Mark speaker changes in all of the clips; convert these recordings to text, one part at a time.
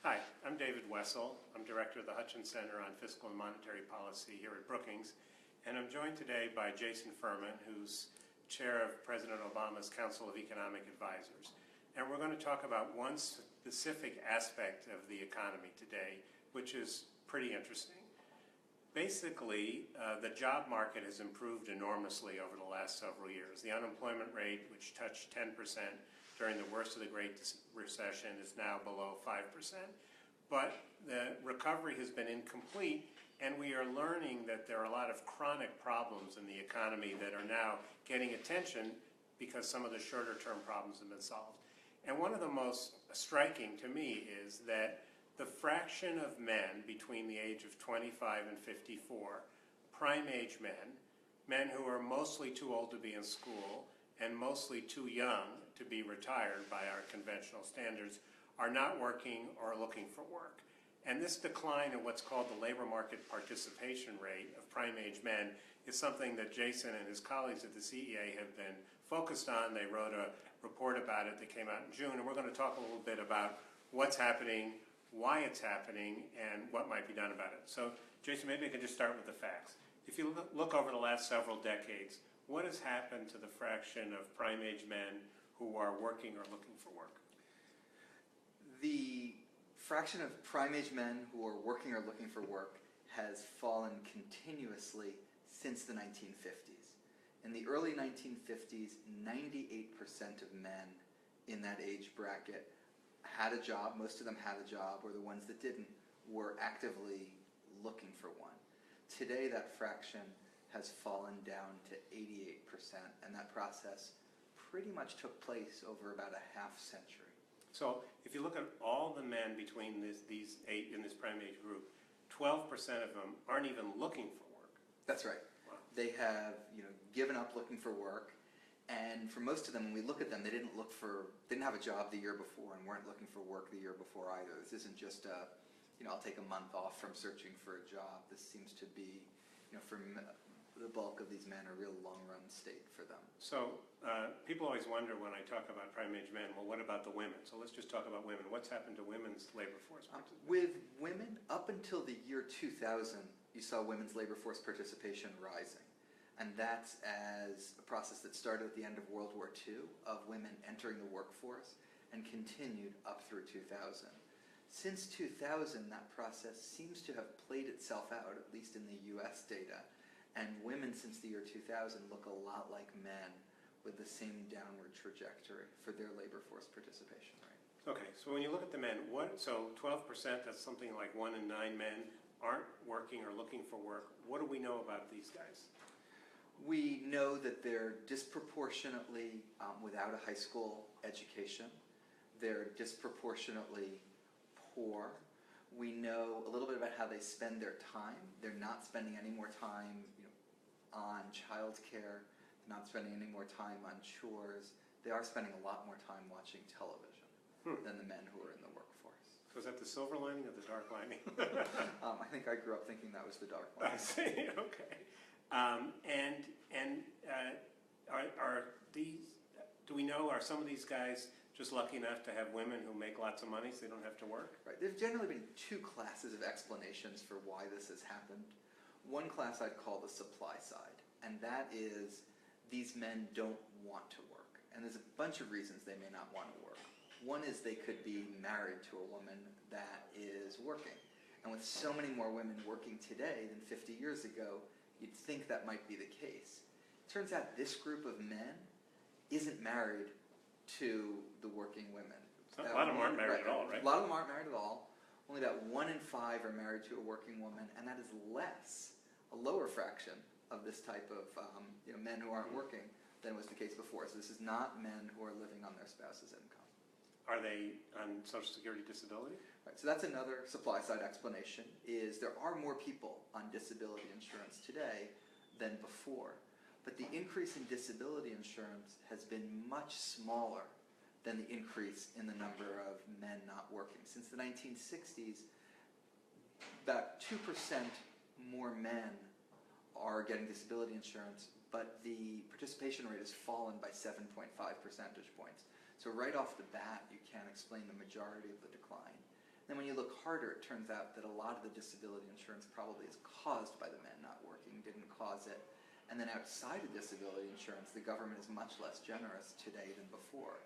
Speaker 1: Hi, I'm David Wessel. I'm Director of the Hutchins Center on Fiscal and Monetary Policy here at Brookings, and I'm joined today by Jason Furman, who's Chair of President Obama's Council of Economic Advisors. And we're going to talk about one specific aspect of the economy today, which is pretty interesting. Basically, the job market has improved enormously over the last several years. The unemployment rate, which touched 10% during the worst of the Great Recession, is now below 5%. But the recovery has been incomplete, and we are learning that there are a lot of chronic problems in the economy that are now getting attention because some of the shorter-term problems have been solved. And one of the most striking to me is that the fraction of men between the age of 25 and 54, prime age men, men who are mostly too old to be in school and mostly too young to be retired by our conventional standards, are not working or looking for work. And this decline in what's called the labor market participation rate of prime age men is something that Jason and his colleagues at the CEA have been focused on. They wrote a report about it that came out in June, and we're going to talk a little bit about what's happening, why it's happening, and what might be done about it. So, Jason, maybe I can just start with the facts. If you look over the last several decades, what has happened to the fraction of prime age men who are working or looking for work?
Speaker 2: The fraction of prime age men who are working or looking for work has fallen continuously since the 1950s. In the early 1950s, 98% of men in that age bracket had a job. Most of them had a job, or the ones that didn't were actively looking for one. Today, that fraction has fallen down to 88%, and that process pretty much took place over about a half century.
Speaker 1: So if you look at all the men between these eight in this prime age group, 12% of them aren't even looking for work.
Speaker 2: That's right.
Speaker 1: Wow.
Speaker 2: They have given up looking for work, and for most of them, when we look at them, they didn't have a job the year before and weren't looking for work the year before either. This isn't just I'll take a month off from searching for a job. This seems to be, for the bulk of these men, a real long-run state for them.
Speaker 1: So people always wonder when I talk about prime age men, well, what about the women? So let's just talk about women. What's happened to women's labor force participation?
Speaker 2: With women, up until the year 2000, you saw women's labor force participation rising. And that's as a process that started at the end of World War II of women entering the workforce and continued up through 2000. Since 2000, that process seems to have played itself out, at least in the US data, and women since the year 2000 look a lot like men with the same downward trajectory for their labor force participation rate.
Speaker 1: Okay, so when you look at the men, so 12%, that's something like 1 in 9 men aren't working or looking for work. What do we know about these guys?
Speaker 2: We know that they're disproportionately without a high school education. They're disproportionately poor. We know a little bit about how they spend their time. They're not spending any more time on childcare. They're not spending any more time on chores. They are spending a lot more time watching television than the men who are in the workforce.
Speaker 1: So is that the silver lining or the dark lining?
Speaker 2: I think I grew up thinking that was the dark lining.
Speaker 1: I see, okay. Are these, do we know, are some of these guys just lucky enough to have women who make lots of money so they don't have to work?
Speaker 2: Right. There's generally been two classes of explanations for why this has happened. One class I'd call the supply side, and that is these men don't want to work. And there's a bunch of reasons they may not want to work. One is they could be married to a woman that is working. And with so many more women working today than 50 years ago, you'd think that might be the case. It turns out this group of men isn't married to the working women.
Speaker 1: A lot of them aren't married at all, right?
Speaker 2: A lot of them aren't married at all. Only about 1 in 5 are married to a working woman, and that is a lower fraction of this type of men who aren't working than was the case before. So this is not men who are living on their spouse's income.
Speaker 1: Are they on Social Security disability?
Speaker 2: Right, so that's another supply side explanation, is there are more people on disability insurance today than before. But the increase in disability insurance has been much smaller than the increase in the number of men not working. Since the 1960s, about 2% more men are getting disability insurance, but the participation rate has fallen by 7.5 percentage points. So right off the bat, you can't explain the majority of the decline. Then when you look harder, it turns out that a lot of the disability insurance probably is caused by the men not working, didn't cause it. And then outside of disability insurance, the government is much less generous today than before.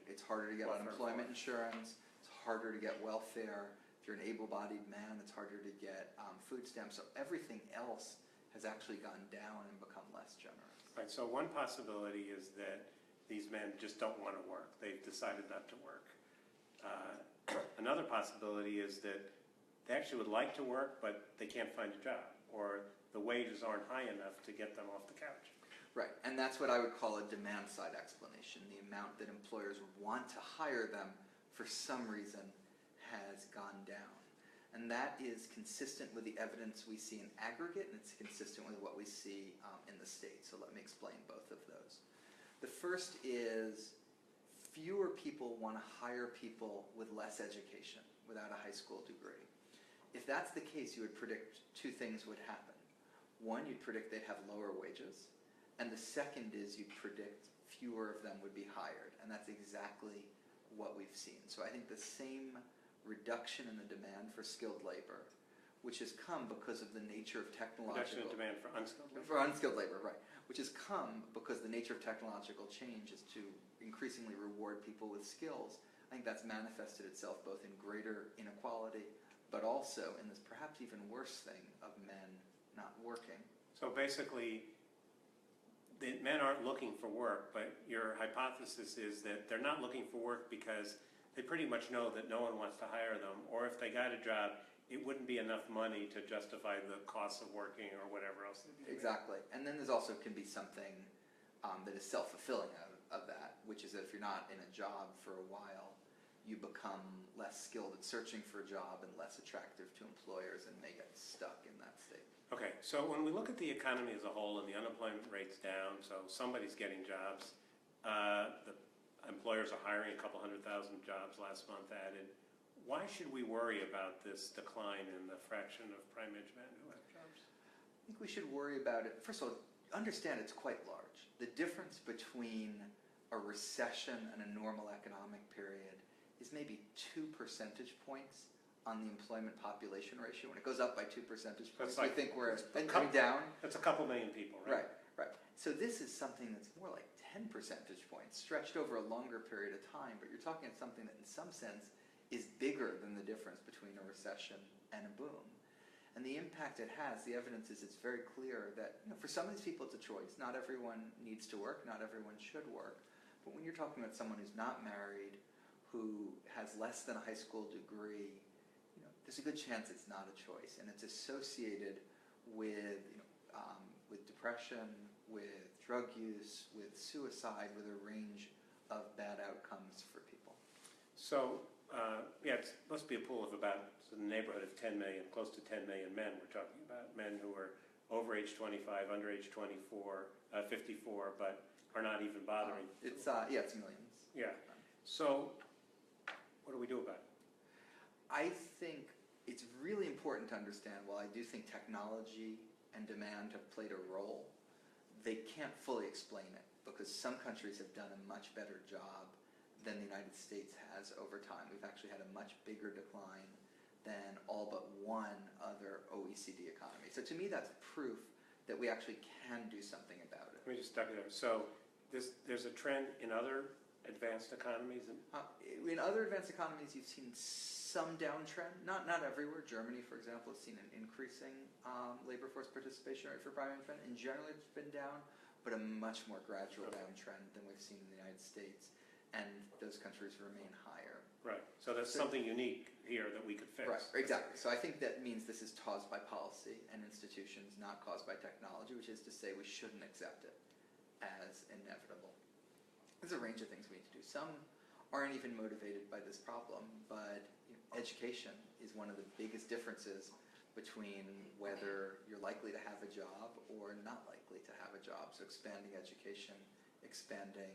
Speaker 2: It's harder to get unemployment insurance, it's harder to get welfare. If you're an able-bodied man, it's harder to get food stamps. So everything else has actually gone down and become less generous.
Speaker 1: Right, so one possibility is that these men just don't want to work. They've decided not to work. Another possibility is that they actually would like to work, but they can't find a job, or the wages aren't high enough to get them off the couch.
Speaker 2: Right, and that's what I would call a demand-side explanation. The amount that employers want to hire them for some reason has gone down. And that is consistent with the evidence we see in aggregate, and it's consistent with what we see in the state. So let me explain both of those. The first is fewer people want to hire people with less education, without a high school degree. If that's the case, you would predict two things would happen. One, you'd predict they'd have lower wages, and the second is you'd predict fewer of them would be hired, and that's exactly what we've seen. So I think the same reduction in the demand for skilled labor, which has come because of the nature of technological...
Speaker 1: Reduction in demand for unskilled labor?
Speaker 2: For unskilled labor, right. Which has come because the nature of technological change is to increasingly reward people with skills. I think that's manifested itself both in greater inequality, but also in this perhaps even worse thing of men not working.
Speaker 1: So basically, the men aren't looking for work, but your hypothesis is that they're not looking for work because they pretty much know that no one wants to hire them, or if they got a job, it wouldn't be enough money to justify the cost of working or whatever else they'd be doing.
Speaker 2: Exactly. And then there's also can be something that is self-fulfilling of that, which is that if you're not in a job for a while, you become less skilled at searching for a job and less attractive to employers and may get stuck in that state.
Speaker 1: Okay, so when we look at the economy as a whole and the unemployment rate's down, so somebody's getting jobs, the employers are hiring a couple 100,000 jobs last month added. Why should we worry about this decline in the fraction of prime-age men who have jobs?
Speaker 2: I think we should worry about it. First of all, understand it's quite large. The difference between a recession and a normal economic period is maybe 2 percentage points on the employment population ratio. When it goes up by 2 percentage points,
Speaker 1: like,
Speaker 2: we think we're coming down.
Speaker 1: That's a couple million people, right?
Speaker 2: Right. So this is something that's more like 10 percentage points stretched over a longer period of time, but you're talking about something that in some sense is bigger than the difference between a recession and a boom. And the impact it has, the evidence is it's very clear that for some of these people it's a choice. Not everyone needs to work, not everyone should work. But when you're talking about someone who's not married, who has less than a high school degree, there's a good chance it's not a choice. And it's associated with, with depression, with drug use, with suicide, with a range of bad outcomes for people.
Speaker 1: So, it must be a pool of about in the neighborhood of 10 million, close to 10 million men we're talking about. Men who are over age 25, under age 54, 54, but are not even bothering.
Speaker 2: It's millions.
Speaker 1: Yeah. So, what do we do about it?
Speaker 2: I think it's really important to understand, while I do think technology and demand have played a role, they can't fully explain it because some countries have done a much better job than the United States has over time. We've actually had a much bigger decline than all but one other OECD economy. So to me, that's proof that we actually can do something about it.
Speaker 1: Let me just stop you there. So there's a trend in other advanced economies?
Speaker 2: In other advanced economies, you've seen some downtrend. Not everywhere. Germany, for example, has seen an increasing labor force participation rate for private men. In general, it's been down, but a much more gradual downtrend than we've seen in the United States. And those countries remain higher.
Speaker 1: Right. So that's something unique here that we could fix.
Speaker 2: Right, exactly. So I think that means this is caused by policy and institutions, not caused by technology, which is to say we shouldn't accept it as inevitable. There's a range of things we need to do. Some aren't even motivated by this problem, but education is one of the biggest differences between whether you're likely to have a job or not likely to have a job. So expanding education, expanding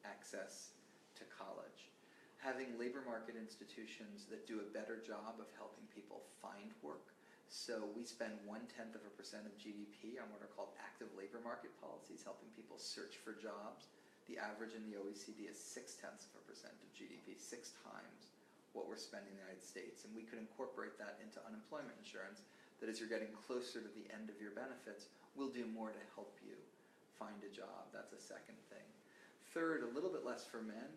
Speaker 2: access to college. Having labor market institutions that do a better job of helping people find work. So we spend 0.1% of GDP on what are called active labor market policies, helping people search for jobs. The average in the OECD is 0.6% of GDP, 6 times what we're spending in the United States, and we could incorporate that into unemployment insurance, that as you're getting closer to the end of your benefits, we'll do more to help you find a job. That's a second thing. Third, a little bit less for men,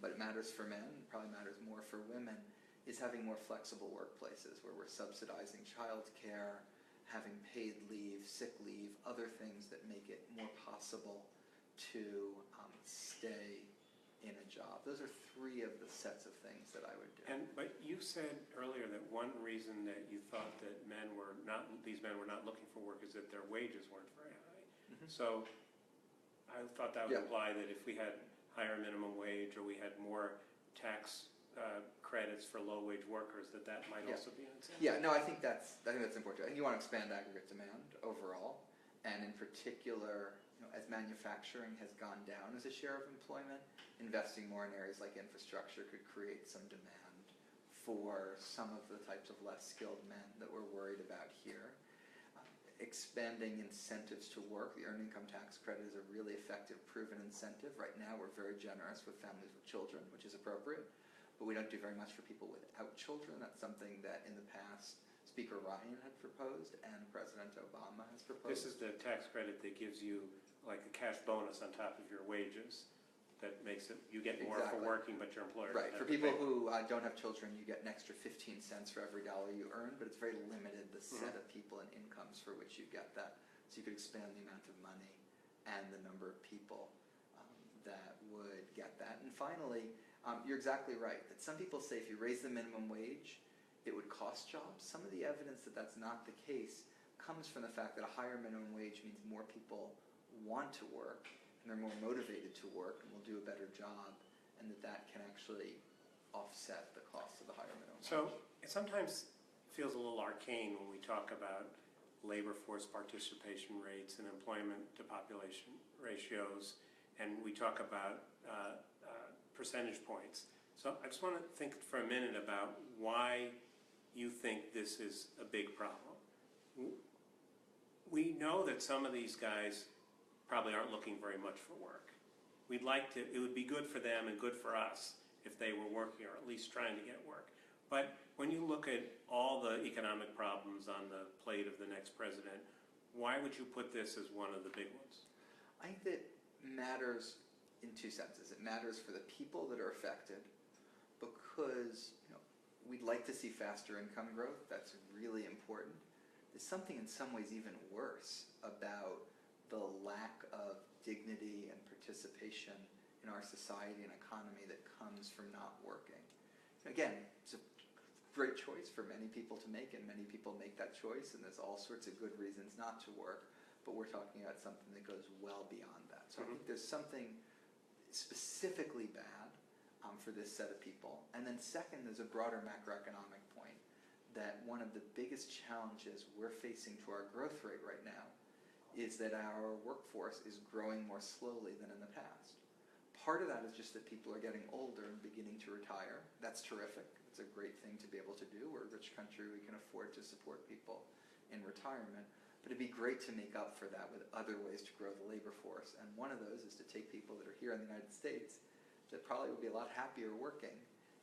Speaker 2: but it matters for men, probably matters more for women, is having more flexible workplaces where we're subsidizing childcare, having paid leave, sick leave, other things that make it more possible to stay in a job. Those are three of the sets of things that I would do.
Speaker 1: But you said earlier that one reason that you thought that these men were not looking for work is that their wages weren't very high. Mm-hmm. So I thought that would imply that if we had higher minimum wage or we had more tax credits for low-wage workers, that might also be an incentive.
Speaker 2: Yeah, no, I think that's important. And you want to expand aggregate demand overall, and in particular, as manufacturing has gone down as a share of employment, investing more in areas like infrastructure could create some demand for some of the types of less skilled men that we're worried about here. Expanding incentives to work. The earned income tax credit is a really effective, proven incentive. Right now, we're very generous with families with children, which is appropriate, but we don't do very much for people without children. That's something that in the past Speaker Ryan had proposed and President Obama has proposed.
Speaker 1: This is the tax credit that gives you like a cash bonus on top of your wages that makes it, you get more for working, but your employer
Speaker 2: right.
Speaker 1: doesn't have
Speaker 2: For people
Speaker 1: to pay.
Speaker 2: who don't have children, you get an extra 15 cents for every dollar you earn, but it's very limited, the set of people and incomes for which you get that. So you could expand the amount of money and the number of people that would get that. And finally, you're exactly right, that some people say if you raise the minimum wage, it would cost jobs. Some of the evidence that that's not the case comes from the fact that a higher minimum wage means more people want to work, and they're more motivated to work and will do a better job, and that can actually offset the cost of the higher minimum wage.
Speaker 1: So it sometimes feels a little arcane when we talk about labor force participation rates and employment to population ratios, and we talk about percentage points. So I just want to think for a minute about why you think this is a big problem. We know that some of these guys probably aren't looking very much for work. It would be good for them and good for us if they were working or at least trying to get work. But when you look at all the economic problems on the plate of the next president, why would you put this as one of the big ones?
Speaker 2: I think that matters in two senses. It matters for the people that are affected because we'd like to see faster income growth. That's really important. There's something in some ways even worse about the lack of dignity and participation in our society and economy that comes from not working. Again, it's a great choice for many people to make, and many people make that choice, and there's all sorts of good reasons not to work, but we're talking about something that goes well beyond that. So I think there's something specifically bad for this set of people. And then second, there's a broader macroeconomic point that one of the biggest challenges we're facing to our growth rate right now is that our workforce is growing more slowly than in the past. Part of that is just that people are getting older and beginning to retire. That's terrific. It's a great thing to be able to do. We're a rich country. We can afford to support people in retirement. But it'd be great to make up for that with other ways to grow the labor force. And one of those is to take people that are here in the United States that probably would be a lot happier working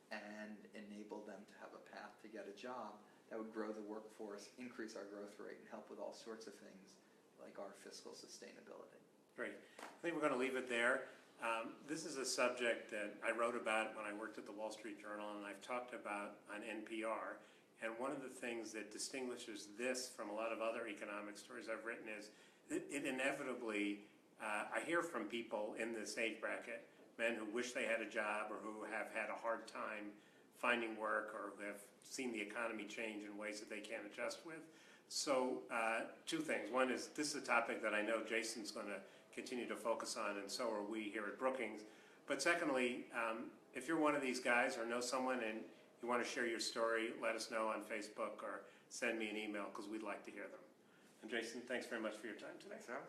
Speaker 2: and enable them to have a path to get a job that would grow the workforce, increase our growth rate, and help with all sorts of things like our fiscal sustainability.
Speaker 1: Great. I think we're going to leave it there. This is a subject that I wrote about when I worked at the Wall Street Journal, and I've talked about on NPR. And one of the things that distinguishes this from a lot of other economic stories I've written is it inevitably, I hear from people in this age bracket, men who wish they had a job or who have had a hard time finding work or who have seen the economy change in ways that they can't adjust with. So two things. One is this is a topic that I know Jason's going to continue to focus on, and so are we here at Brookings. But secondly, if you're one of these guys or know someone and you want to share your story, let us know on Facebook or send me an email because we'd like to hear them. And Jason, thanks very much for your time today.
Speaker 2: Thanks, Howard.